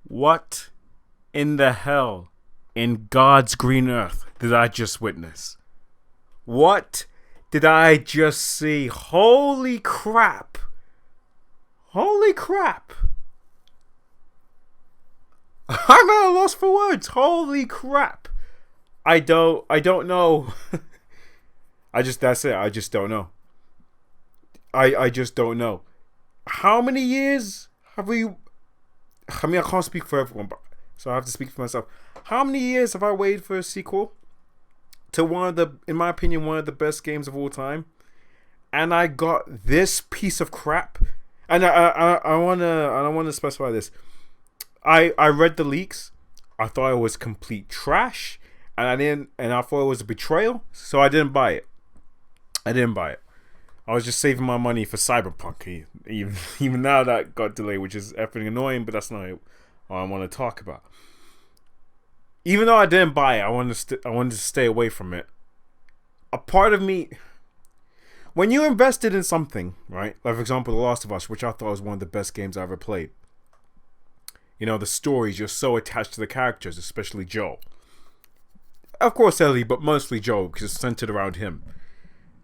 What in the hell in God's green earth did I just witness? What did I just see? Holy crap. Holy crap. I'm at a loss for words. Holy crap. I don't know. That's it. I just don't know. I just don't know. How many years have we... I mean, I can't speak for everyone, so I have to speak for myself. How many years have I waited for a sequel to one of the, in my opinion, one of the best games of all time? And I got this piece of crap. And I wanna specify this. I read the leaks. I thought it was complete trash, and I thought it was a betrayal. So I didn't buy it. I was just saving my money for Cyberpunk. Even now that got delayed, which is effing annoying, but that's not what I want to talk about. Even though I didn't buy it, I wanted to stay away from it. A part of me, when you invested in something, right? Like, for example, The Last of Us, which I thought was one of the best games I ever played. You know, the stories, you're so attached to the characters, especially Joel. Of course, Ellie, but mostly Joel, because it's centered around him.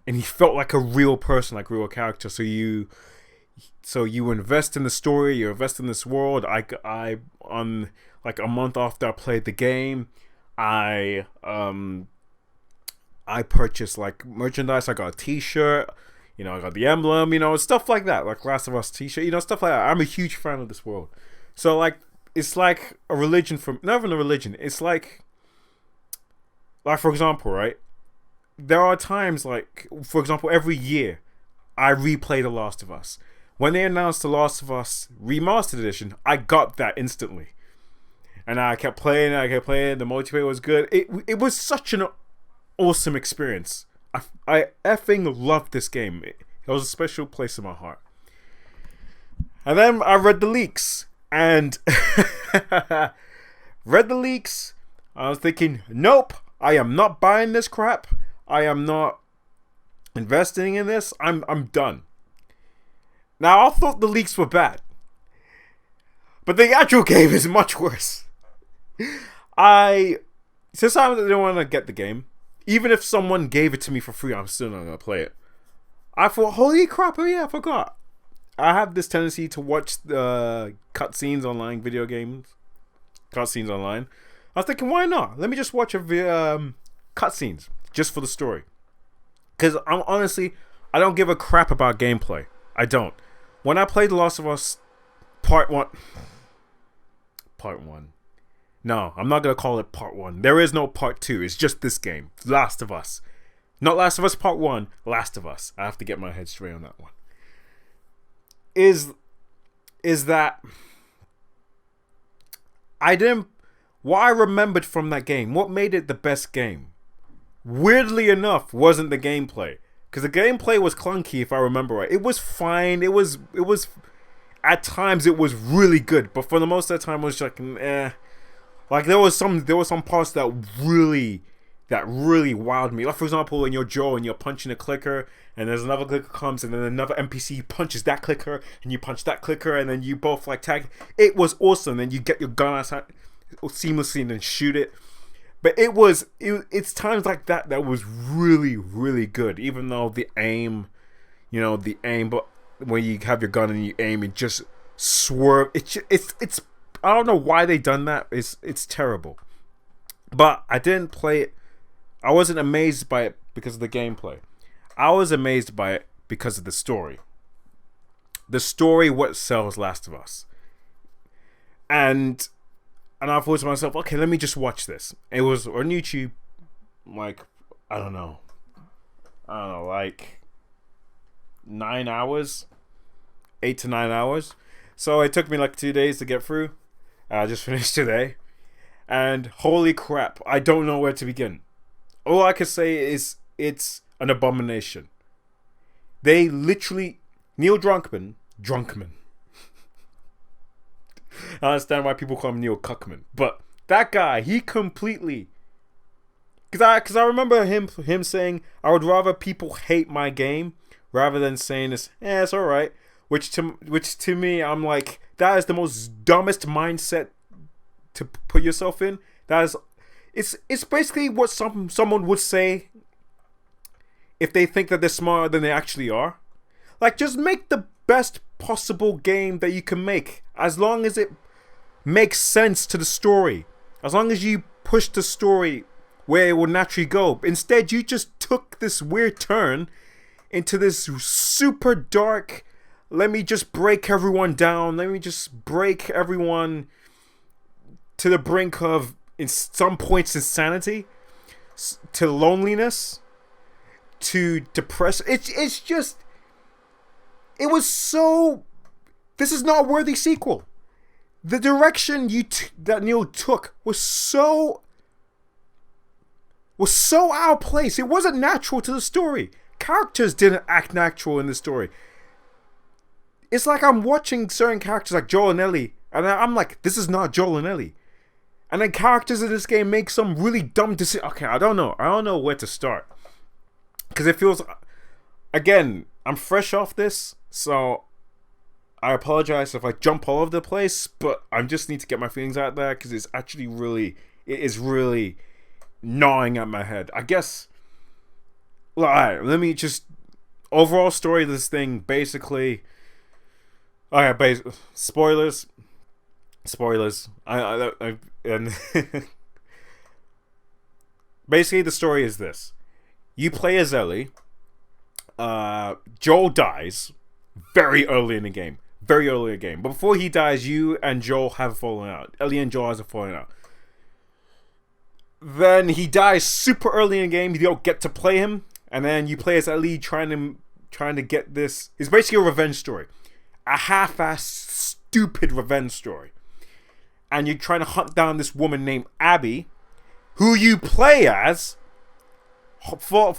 And he felt like a real person, like a real character. So you invest in the story, you invest in this world. I on like a month after I played the game, I purchased like merchandise. I got a T-shirt, I got the emblem, stuff like that, like Last of Us T-shirt, stuff like that. I'm a huge fan of this world. So like it's like a religion not even a religion. It's like for example, right? There are times, like, for example, every year, I replay The Last of Us. When they announced The Last of Us Remastered Edition, I got that instantly. And I kept playing, the multiplayer was good. It was such an awesome experience. I effing loved this game. It was a special place in my heart. And then I read the leaks. And I was thinking, nope, I am not buying this crap. I am not investing in this. I'm done. Now, I thought the leaks were bad, but the actual game is much worse. Since I didn't want to get the game, even if someone gave it to me for free, I'm still not going to play it. I thought, holy crap, oh yeah, I forgot. I have this tendency to watch the cutscenes online, video games. Cutscenes online. I was thinking, why not? Let me just watch cutscenes. Just for the story. Because I don't give a crap about gameplay. I don't. When I played The Last of Us Part 1. No, I'm not going to call it Part 1. There is no Part 2. It's just this game. Last of Us. Not Last of Us Part 1. Last of Us. I have to get my head straight on that one. Is that what I remembered from that game, what made it the best game, weirdly enough, wasn't the gameplay. Because the gameplay was clunky, if I remember right. It was fine. It was at times it was really good, but for the most of the time it was like eh. Like there was some parts that really wowed me. Like for example, when you're Joe and you're punching a clicker, and there's another clicker comes, and then another NPC punches that clicker, and you punch that clicker, and then you both like tag. It was awesome. Then you get your gun outside seamlessly and then shoot it. But it's times like that was really, really good. Even though the aim, but when you have your gun and you aim, it just swerve. It's I don't know why they done that. It's terrible. But I didn't play it. I wasn't amazed by it because of the gameplay. I was amazed by it because of the story. The story, what sells Last of Us. And I thought to myself, okay, let me just watch this. It was on YouTube, like, I don't know, like 9 hours, 8 to 9 hours. So it took me like 2 days to get through. I just finished today. And holy crap, I don't know where to begin. All I can say is it's an abomination. They literally, Neil Drunkman. I understand why people call him Neil Cuckman, but that guy, he completely, because I remember him saying, I would rather people hate my game rather than saying this, it's alright, which to me, I'm like, that is the most dumbest mindset to put yourself in. That is, it's basically what someone would say if they think that they're smarter than they actually are. Like, just make the best possible game that you can make, as long as it makes sense to the story, as long as you push the story where it will naturally go. Instead, you just took this weird turn into this super dark, let me just break everyone down, let me just break everyone to the brink of, in some points, insanity, to loneliness, to depression. It's just, it was so, this is not a worthy sequel. The direction that Neil took was so out of place. It wasn't natural to the story. Characters didn't act natural in the story. It's like I'm watching certain characters like Joel and Ellie, and I'm like, this is not Joel and Ellie. And then characters in this game make some really dumb decision. Okay, I don't know where to start, because it feels, again, I'm fresh off this, so I apologize if I jump all over the place, but I just need to get my feelings out there, because it's actually really, it is really gnawing at my head. I guess, well, alright, let me just, overall story of this thing, basically, alright, spoilers, and basically the story is this. You play as Ellie, Joel dies very early in the game. But before he dies, you and Joel have fallen out. Ellie and Joel have fallen out. Then he dies super early in the game. You don't get to play him, and then you play as Ellie trying to get this. It's basically a revenge story, a half-assed stupid revenge story, and you're trying to hunt down this woman named Abby, who you play as for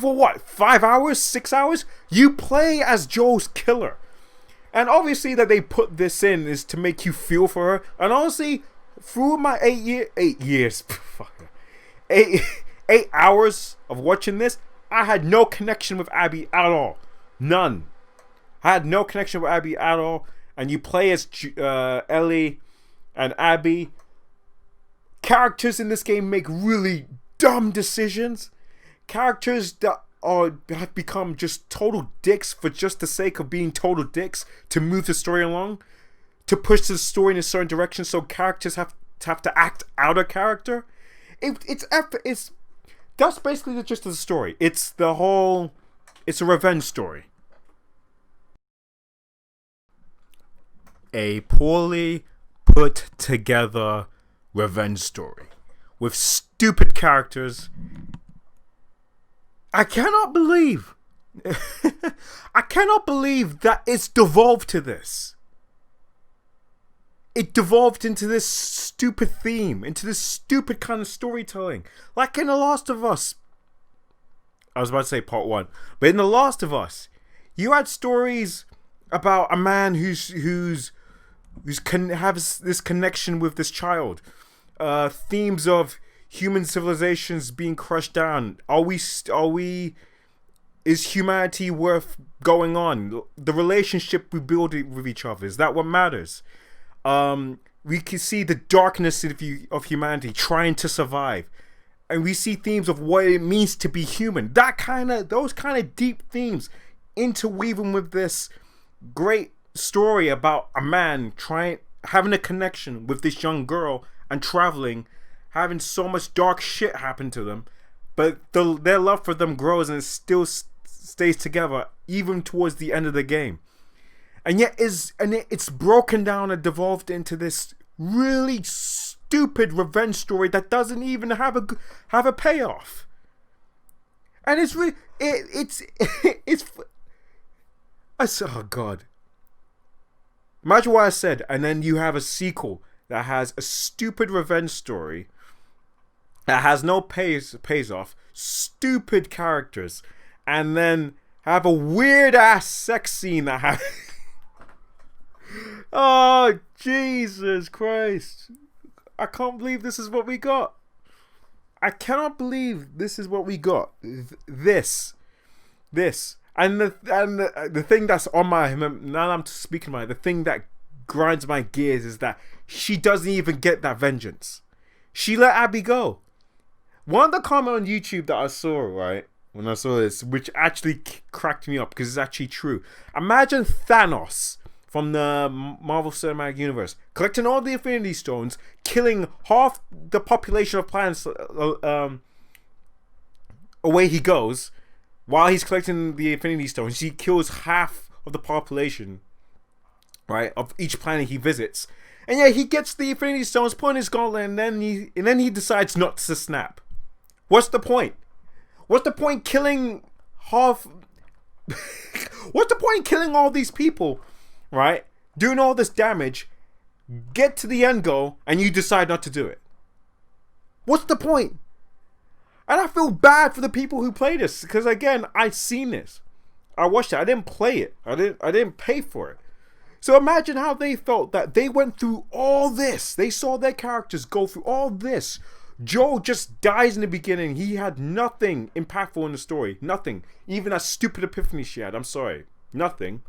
what, 5 hours, 6 hours? You play as Joel's killer. And obviously that they put this in is to make you feel for her. And honestly, through my 8 hours of watching this, I had no connection with Abby at all. None. I had no connection with Abby at all. And you play as Ellie and Abby. Characters in this game make really dumb decisions. Characters that have become just total dicks for just the sake of being total dicks, to move the story along, to push the story in a certain direction, so characters have to act out of character. It's that's basically the gist of the story. It's a revenge story. A poorly put together revenge story with stupid characters. I cannot believe that it's devolved to this. It devolved into this stupid theme, into this stupid kind of storytelling. Like in The Last of Us. I was about to say part 1. But in The Last of Us, you had stories about a man who's has this connection with this child. Themes of human civilizations being crushed down. Is humanity worth going on? The relationship we build with each other, is that what matters? We can see the darkness of humanity trying to survive, and we see themes of what it means to be human. Those kind of deep themes interweaving with this great story about a man having a connection with this young girl and traveling, having so much dark shit happen to them, but their love for them grows and it still stays together even towards the end of the game. And yet it's broken down and devolved into this really stupid revenge story that doesn't even have a payoff. And it's really it's oh god. Imagine what I said, and then you have a sequel that has a stupid revenge story that has no pays off, stupid characters, and then have a weird ass sex scene that has oh Jesus Christ, I can't believe this is what we got. I cannot believe this is what we got. This and the thing that's on my, now I'm speaking about it, the thing that grinds my gears is that she doesn't even get that vengeance. She let Abby go. One of the comments on YouTube that I saw, right, when I saw this, which actually cracked me up because it's actually true. Imagine Thanos from the Marvel Cinematic Universe collecting all the Infinity Stones, killing half the population of planets away he goes. While he's collecting the Infinity Stones, he kills half of the population, right, of each planet he visits. And yeah, he gets the Infinity Stones, put in his gauntlet, and then he decides not to snap. What's the point? What's the point killing half? What's the point killing all these people, right? Doing all this damage, get to the end goal, and you decide not to do it. What's the point? And I feel bad for the people who play this, because again, I've seen this. I watched it. I didn't play it. I didn't pay for it. So imagine how they felt that they went through all this. They saw their characters go through all this. Joel just dies in the beginning. He had nothing impactful in the story. Nothing. Even that stupid epiphany she had. I'm sorry. Nothing.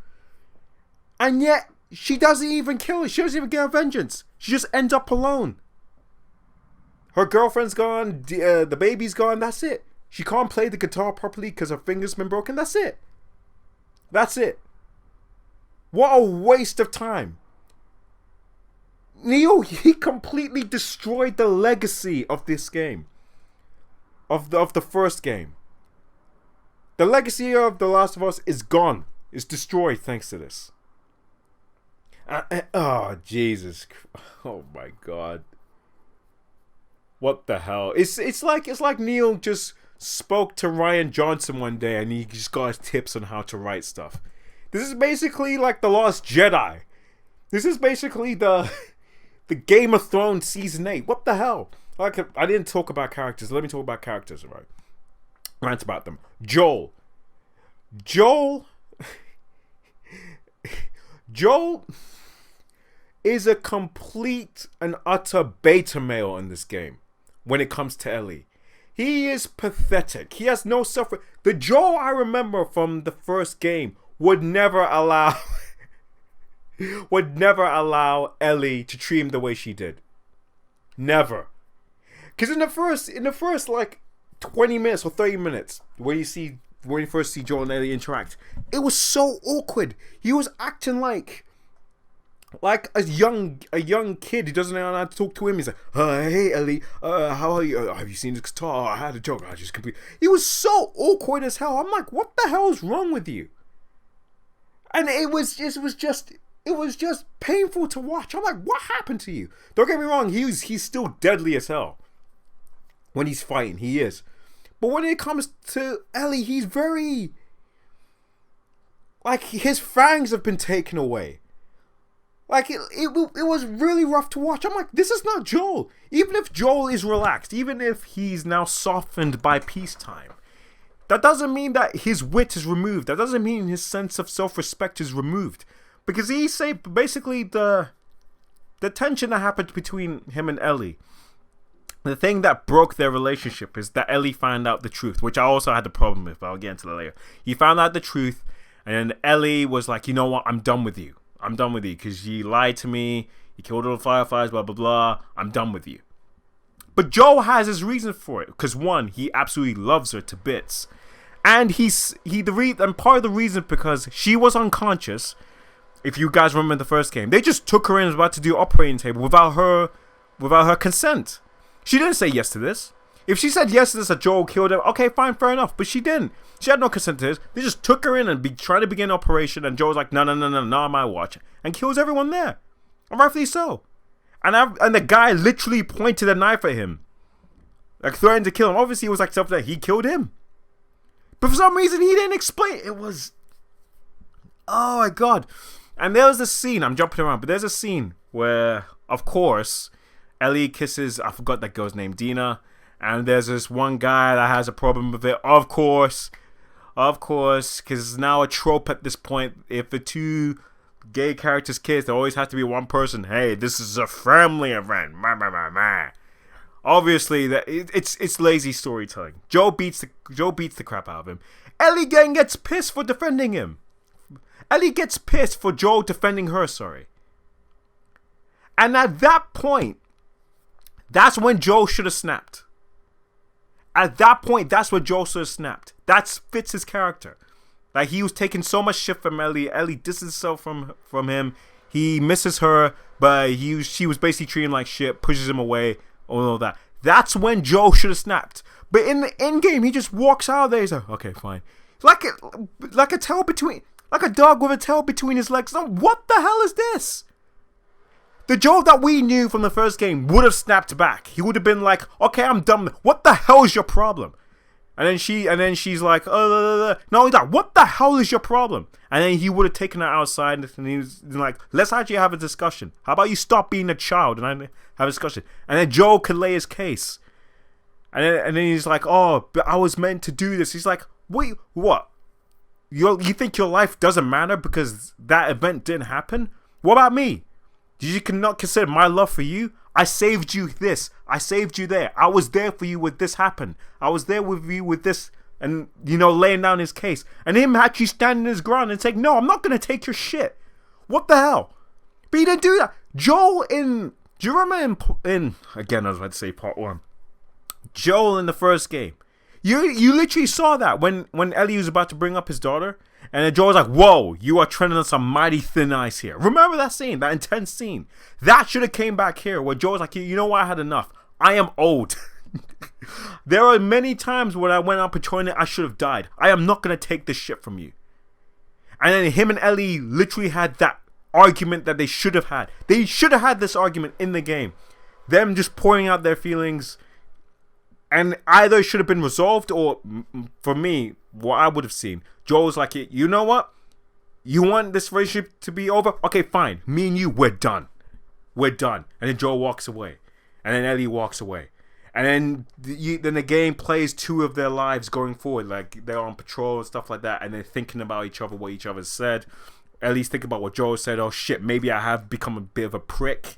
And yet, she doesn't even kill her. She doesn't even get her vengeance. She just ends up alone. Her girlfriend's gone. The baby's gone. That's it. She can't play the guitar properly because her finger's been broken. That's it. That's it. What a waste of time. Neil, he completely destroyed the legacy of this game. Of the first game. The legacy of The Last of Us is gone. It's destroyed thanks to this. Oh, Jesus. Oh, my God. What the hell? It's like Neil just spoke to Ryan Johnson one day and he just got his tips on how to write stuff. This is basically like The Lost Jedi. This is basically the Game of Thrones Season 8. What the hell? Like, I didn't talk about characters. Let me talk about characters, right? Rant about them. Joel is a complete and utter beta male in this game when it comes to Ellie. He is pathetic. He has no self. The Joel I remember from the first game would never allow Ellie to treat him the way she did. Never. Because in the first like 20 minutes or 30 minutes when you first see Joel and Ellie interact, it was so awkward. He was acting like a young kid who doesn't know how to talk to him. He's like, hey Ellie, how are you? Have you seen this guitar? I had a joke. I just complete. He was so awkward as hell. I'm like, what the hell is wrong with you? And it was just painful to watch. I'm like, what happened to you? Don't get me wrong, he's still deadly as hell. When he's fighting, he is. But when it comes to Ellie, he's very... like, his fangs have been taken away. Like, it was really rough to watch. I'm like, this is not Joel. Even if Joel is relaxed, even if he's now softened by peacetime, that doesn't mean that his wit is removed. That doesn't mean his sense of self-respect is removed. Because he said, basically, the tension that happened between him and Ellie, the thing that broke their relationship is that Ellie found out the truth, which I also had the problem with, but I'll get into that later. He found out the truth, and Ellie was like, you know what, I'm done with you. I'm done with you, because you lied to me, you killed all the fireflies, blah, blah, blah, I'm done with you. But Joel has his reason for it, because one, he absolutely loves her to bits. And and part of the reason because she was unconscious. If you guys remember the first game, they just took her in and was about to do operating table without her consent. She didn't say yes to this. If she said yes to this, that Joel killed her, okay, fine, fair enough. But she didn't. She had no consent to this. They just took her in and tried to begin operation, and Joel's like, no, not on my watch, and kills everyone there. And rightfully so. And the guy literally pointed a knife at him, like threatening to kill him. Obviously, it was like something that he killed him. But for some reason, he didn't explain. It was... oh my god. And there was a scene, I'm jumping around, but there's a scene where, of course, Ellie kisses, I forgot that girl's name, Dina, and there's this one guy that has a problem with it, of course, because it's now a trope at this point. If the two gay characters kiss, there always has to be one person, hey, this is a family event, Obviously, that it's lazy storytelling. Joe beats the crap out of him. Ellie again gets pissed for defending him. Ellie gets pissed for Joel defending her, sorry. And at that point, that's when Joel should have snapped. At that point, that's when Joel should have snapped. That fits his character. Like, he was taking so much shit from Ellie. Ellie distances herself from him. He misses her, but she was basically treating him like shit, pushes him away, all of that. That's when Joel should have snapped. But in the end game, he just walks out of there. He's like, okay, fine. Like a tail between, like a dog with a tail between his legs. What the hell is this? The Joel that we knew from the first game would have snapped back. He would have been like, okay, I'm done. What the hell is your problem? And then she's like, no, he's like, what the hell is your problem? And then he would have taken her outside and he was like, let's actually have a discussion. How about you stop being a child and I have a discussion? And then Joel could lay his case. And then he's like, oh, but I was meant to do this. He's like, wait, what? You think your life doesn't matter because that event didn't happen? What about me? You cannot consider my love for you? I saved you this. I saved you there. I was there for you when this happened. I was there with you with this. And, laying down his case. And him actually standing his ground and saying, no, I'm not going to take your shit. What the hell? But he didn't do that. Joel do you remember again, I was about to say part 1. Joel in the first game. You literally saw that when Ellie was about to bring up his daughter. And then Joel was like, whoa, you are treading on some mighty thin ice here. Remember that scene, that intense scene? That should have came back here where Joel was like, you know what, I had enough. I am old. There are many times when I went out patrolling, I should have died. I am not going to take this shit from you. And then him and Ellie literally had that argument that they should have had. They should have had this argument in the game. Them just pouring out their feelings. And either it should have been resolved or, for me, what I would have seen, Joel was like, you know what? You want this relationship to be over? Okay, fine. Me and you, we're done. We're done. And then Joel walks away. And then Ellie walks away. And then the game plays 2 of their lives going forward. Like, they're on patrol and stuff like that. And they're thinking about each other, what each other said. Ellie's thinking about what Joel said. Oh, shit, maybe I have become a bit of a prick.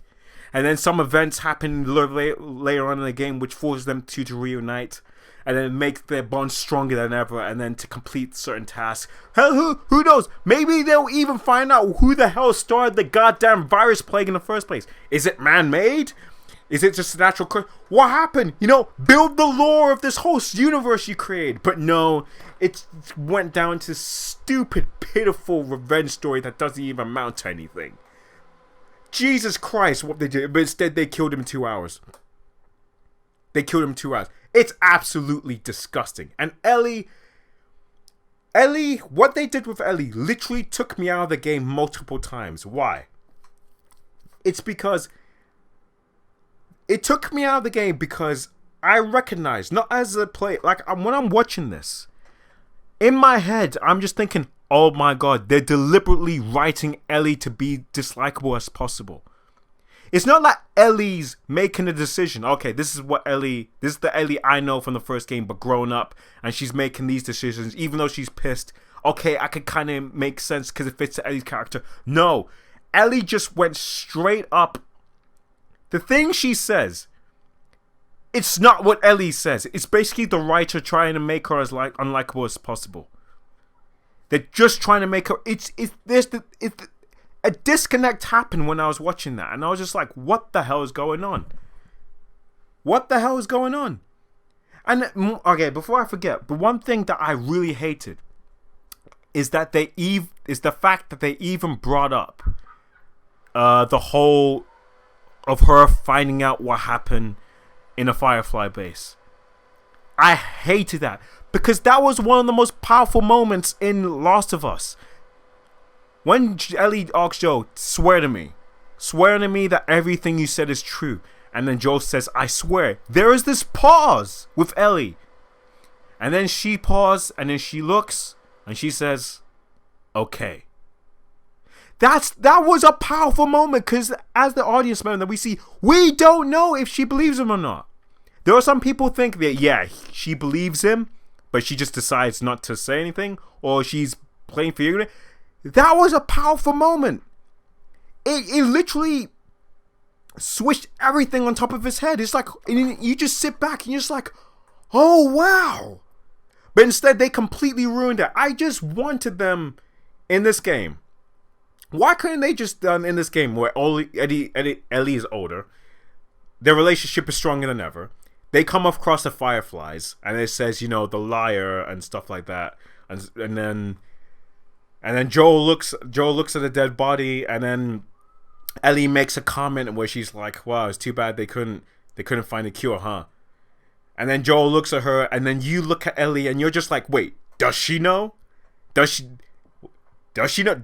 And then some events happen later on in the game which forces them to reunite. And then make their bond stronger than ever. And then to complete certain tasks. Hell, who knows? Maybe they'll even find out who the hell started the goddamn virus plague in the first place. Is it man-made? Is it just a natural curse? What happened? Build the lore of this whole universe you created. But no, it went down to stupid, pitiful revenge story that doesn't even amount to anything. Jesus Christ, what they did. But instead, they killed him in 2 hours. It's absolutely disgusting. And Ellie, what they did with Ellie literally took me out of the game multiple times. Why? It's because it took me out of the game because I recognize, not as a player, like when I'm watching this, in my head, I'm just thinking, oh my god, they're deliberately writing Ellie to be dislikable as possible. It's not like Ellie's making a decision. Okay, this is the Ellie I know from the first game, but grown up, and she's making these decisions, even though she's pissed. Okay, I could kind of make sense because it fits Ellie's character. No, Ellie just went straight up. The thing she says, it's not what Ellie says. It's basically the writer trying to make her as unlikable as possible. They're just trying to make her. A disconnect happened when I was watching that, and I was just like, "What the hell is going on? What the hell is going on?" And okay, before I forget, the one thing that I really hated is that is the fact that they even brought up the whole of her finding out what happened in a Firefly base. I hated that because that was one of the most powerful moments in Last of Us. When Ellie asks Joel, swear to me that everything you said is true. And then Joel says, I swear. There is this pause with Ellie. And then she pauses, and then she looks, and she says, okay. That was a powerful moment, because as the audience member that we see, we don't know if she believes him or not. There are some people think that, yeah, she believes him, but she just decides not to say anything, or she's playing for you. That was a powerful moment. It literally switched everything on top of his head. It's like, you just sit back and you're just like, oh, wow. But instead, they completely ruined it. I just wanted them in this game Why couldn't they just done in this game where Ellie is older, their relationship is stronger than ever. They come across the Fireflies, and it says, you know, the liar and stuff like that, and then Joel looks at the dead body, and then Ellie makes a comment where she's like, "Wow, it's too bad they couldn't find a cure, huh?" And then Joel looks at her, and then you look at Ellie, and you're just like, "Wait, does she know? Does she know?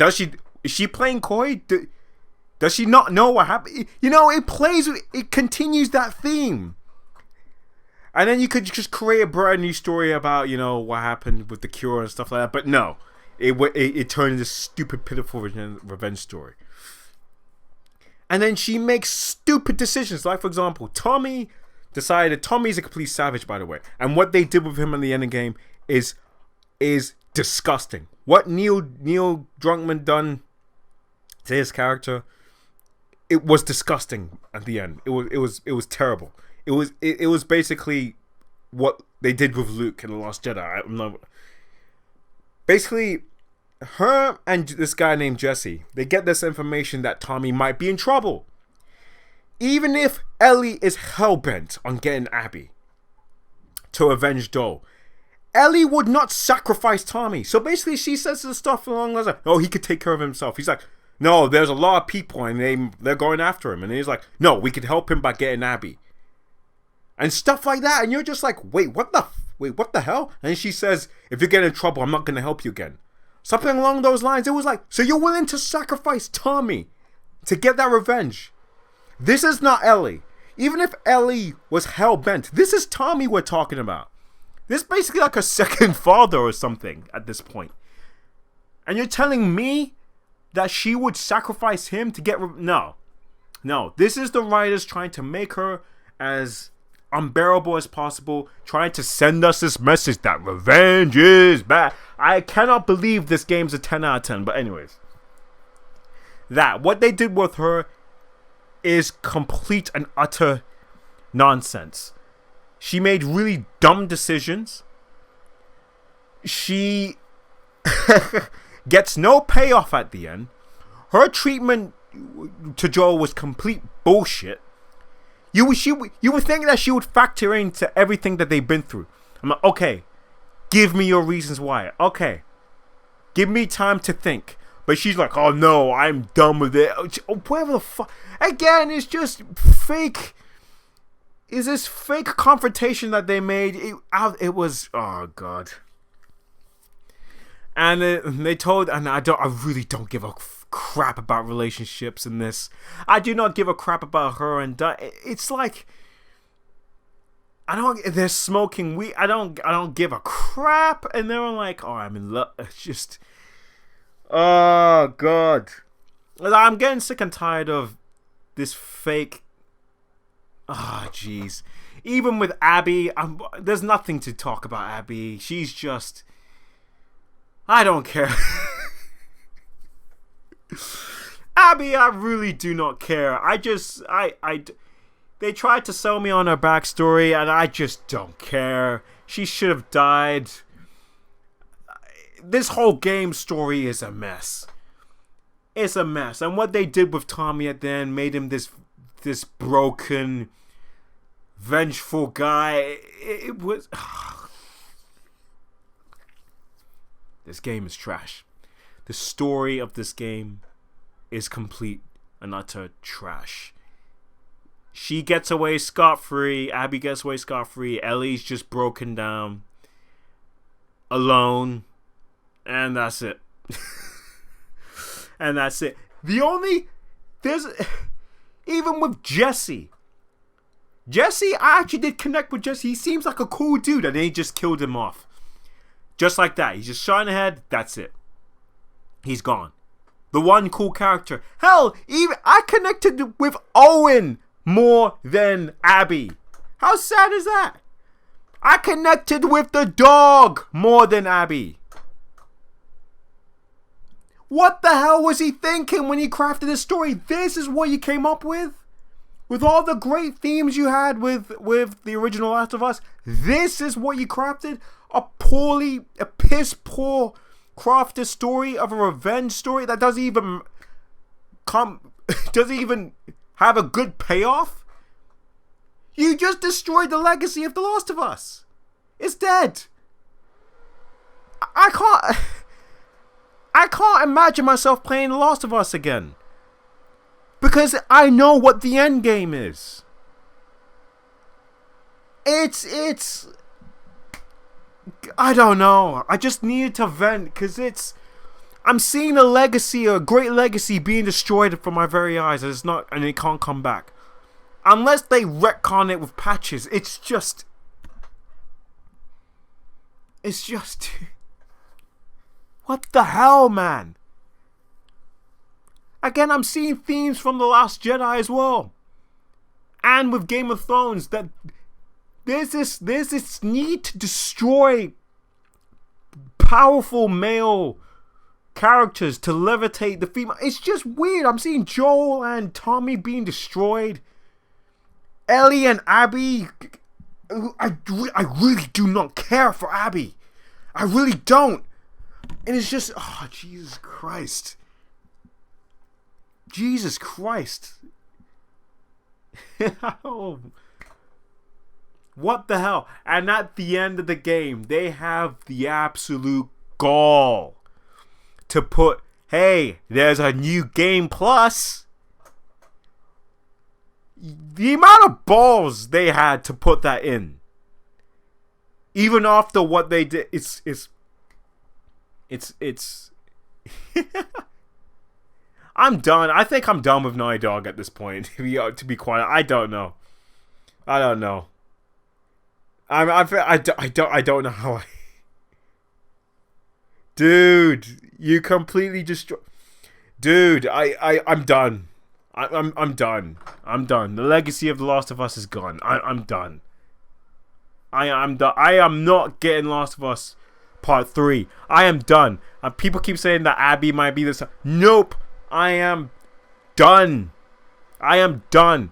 Is she playing coy? Does she not know what happened?" You know, it continues that theme. And then you could just create a brand new story about, you know, what happened with the cure and stuff like that. But no, it turned into a stupid, pitiful revenge story. And then she makes stupid decisions. Like, for example, Tommy's a complete savage, by the way. And what they did with him in the end of the game is disgusting. What Neil Druckmann done to his character, it was disgusting at the end. It was terrible. It was basically what they did with Luke in The Last Jedi. Basically, her and this guy named Jesse, they get this information that Tommy might be in trouble. Even if Ellie is hellbent on getting Abby to avenge Joel, Ellie would not sacrifice Tommy. So basically, she says the stuff along those lines. Oh, he could take care of himself. He's like, no, there's a lot of people and they're going after him. And he's like, no, we could help him by getting Abby. And stuff like that. And you're just like, wait, what the hell? And she says, if you get in trouble, I'm not going to help you again. Something along those lines. It was like, so you're willing to sacrifice Tommy to get that revenge. This is not Ellie. Even if Ellie was hell-bent, this is Tommy we're talking about. This is basically like a second father or something at this point. And you're telling me that she would sacrifice him to get... No. This is the writers trying to make her as unbearable as possible, trying to send us this message that revenge is bad. I cannot believe this game's a 10 out of 10. But anyways, what they did with her is complete and utter nonsense. She made really dumb decisions. She gets no payoff at the end. Her treatment to Joel was complete bullshit. You would think that she would factor into everything that they've been through. I'm like, okay, give me your reasons why. Okay, give me time to think. But she's like, oh no, I'm done with it. Whatever the fuck. Again, it's just fake. Is this fake confrontation that they made? It was, oh god. And they told, and I really don't give a crap about relationships in this. I do not give a crap about her and it's like, they're smoking weed. I don't give a crap. And they're like, oh, I'm in love. It's just, oh god. I'm getting sick and tired of this fake. Ah, jeez. Even with Abby, there's nothing to talk about Abby. She's just... I don't care. Abby, I really do not care. They tried to sell me on her backstory, and I just don't care. She should have died. This whole game story is a mess. It's a mess. And what they did with Tommy at the end made him this broken, vengeful guy. It was... This game is trash. The story of this game is complete and utter trash. She gets away scot-free. Abby gets away scot-free. Ellie's just broken down. Alone. And that's it. And that's it. Even with Jesse, I actually did connect with Jesse. He seems like a cool dude, and they just killed him off. Just like that. He's just shot in the head. That's it. He's gone. The one cool character. Hell, even I connected with Owen more than Abby. How sad is that? I connected with the dog more than Abby. What the hell was he thinking when he crafted this story? This is what you came up with? With all the great themes you had with the original Last of Us? This is what you crafted? A piss poor crafted story of a revenge story that doesn't even... doesn't even have a good payoff. You just destroyed the legacy of The Last of Us. It's dead. I can't imagine myself playing The Last of Us again. Because I know what the end game is. It's I don't know. I just needed to vent because I'm seeing a legacy, a great legacy being destroyed from my very eyes, and it can't come back. Unless they retcon it with patches, it's just what the hell, man? Again, I'm seeing themes from The Last Jedi as well. And with Game of Thrones, that there's this need to destroy powerful male characters to levitate the female. It's just weird. I'm seeing Joel and Tommy being destroyed. Ellie and Abby. I really do not care for Abby. I really don't. And it's just, oh, Jesus Christ. Jesus Christ. What the hell? And at the end of the game, they have the absolute gall to put, hey, there's a new game plus. The amount of balls they had to put that in, even after what they did, it's I'm done. I think I'm done with Naughty Dog at this point. To be quiet, I don't know. I don't know how. Dude, you completely destroy. Dude, I'm done. I'm done. I'm done. The legacy of The Last of Us is gone. I'm done. I'm done. I am not getting Last of Us Part 3. I am done. People keep saying that Abby might be this. Nope. I am done. I am done.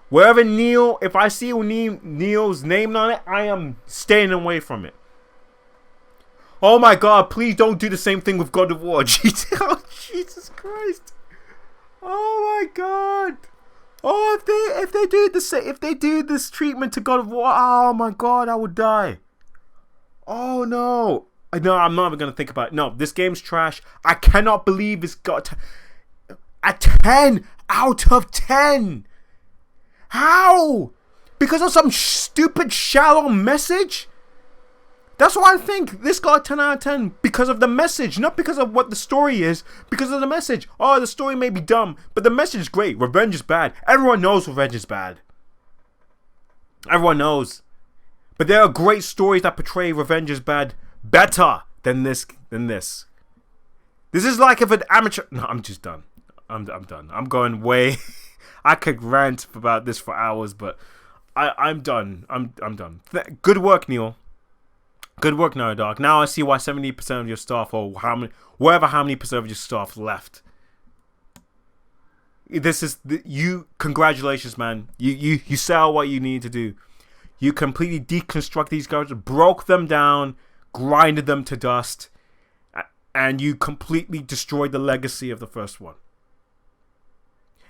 Wherever Neil, if I see Neil's name on it, I am staying away from it. Oh my God! Please don't do the same thing with God of War. Oh, Jesus Christ! Oh my God! Oh, if they do this treatment to God of War, oh my God, I would die. Oh no! No, I'm not even gonna think about it. No, this game's trash. I cannot believe it's got a 10 out of 10. How? Because of some stupid shallow message? That's why I think this got a 10 out of 10. Because of the message. Not because of what the story is. Because of the message. Oh, the story may be dumb, but the message is great. Revenge is bad. Everyone knows revenge is bad. Everyone knows. But there are great stories that portray revenge is bad better than this. This is like if an amateur... No, I'm just done. I'm done. I'm going way... I could rant about this for hours, but I'm done. I'm done. Good work, Neil. Good work, Naughty Dog. Now I see why 70% of your staff, or how many percent of your staff left. This is you. Congratulations, man. You sell what you need to do. You completely deconstruct these guys, broke them down, grinded them to dust, and you completely destroyed the legacy of the first one.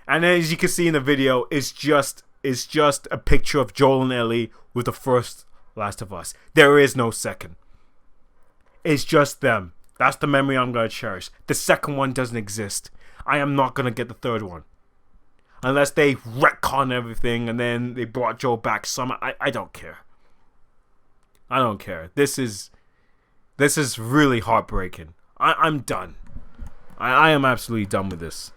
And as you can see in the video, it's just a picture of Joel and Ellie with the first Last of Us. There is no second. It's just them. That's the memory I'm going to cherish. The second one doesn't exist. I am not going to get the third one. Unless they retcon everything and then they brought Joel back somehow. I don't care. I don't care. This is really heartbreaking. I'm done. I am absolutely done with this.